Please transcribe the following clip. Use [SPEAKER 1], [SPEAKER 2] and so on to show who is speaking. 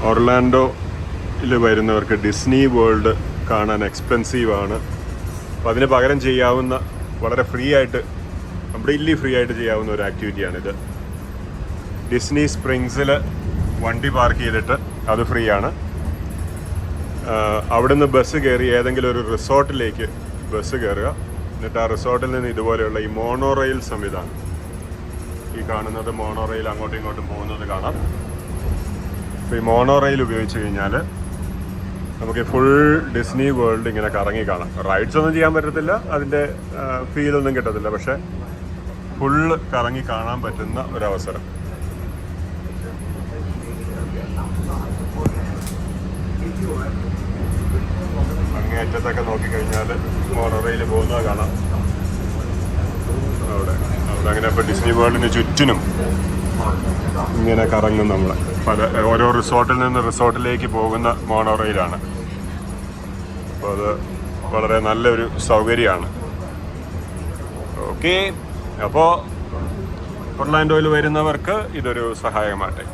[SPEAKER 1] ഒർലാൻഡോയിൽ വരുന്നവർക്ക് Disney world കാണാൻ എക്സ്പെൻസീവാണ്. അപ്പോൾ അതിന് പകരം ചെയ്യാവുന്ന വളരെ കംപ്ലീറ്റ്ലി ഫ്രീ ആയിട്ട് ചെയ്യാവുന്ന ഒരു ആക്ടിവിറ്റിയാണിത്. ഡിസ്നി സ്പ്രിങ്സിൽ വണ്ടി പാർക്ക് ചെയ്തിട്ട് അത് ഫ്രീ ആണ്. അവിടുന്ന് ബസ് കയറി ഏതെങ്കിലും ഒരു റിസോർട്ടിലേക്ക് ബസ് കയറുക. എന്നിട്ട് ആ റിസോർട്ടിൽ നിന്ന് ഇതുപോലെയുള്ള ഈ മോണോറെയിൽ സംവിധാനം, ഈ കാണുന്നത് മോണോറെയിൽ അങ്ങോട്ടും ഇങ്ങോട്ടും പോകുന്നത് കാണാം. അപ്പോൾ ഈ മോണോറെയിൽ ഉപയോഗിച്ച് കഴിഞ്ഞാൽ നമുക്ക് ഫുൾ ഡിസ്നി വേൾഡ് ഇങ്ങനെ കറങ്ങി കാണാം. റൈഡ്സ് ഒന്നും ചെയ്യാൻ പറ്റത്തില്ല, അതിൻ്റെ ഫീലൊന്നും കിട്ടത്തില്ല, പക്ഷേ ഫുള്ള് കറങ്ങി കാണാൻ പറ്റുന്ന ഒരവസരം. അങ്ങേയറ്റത്തൊക്കെ നോക്കിക്കഴിഞ്ഞാൽ മോണോറെയിൽ പോകുന്നത് കാണാം. അവിടെ അങ്ങനെ ഇപ്പോൾ ഡിസ്നി വേൾഡിന് ചുറ്റിനും ഇങ്ങനെ കറങ്ങും. ഓരോ റിസോർട്ടിൽ നിന്ന് റിസോർട്ടിലേക്ക് പോകുന്ന മോണോറെയിലാണ്. അപ്പോൾ അത് വളരെ നല്ലൊരു സൗകര്യമാണ്. ഓക്കെ, അപ്പോൾ ഒർലാൻഡോയിൽ വരുന്നവർക്ക് ഇതൊരു സഹായമാട്ടെ.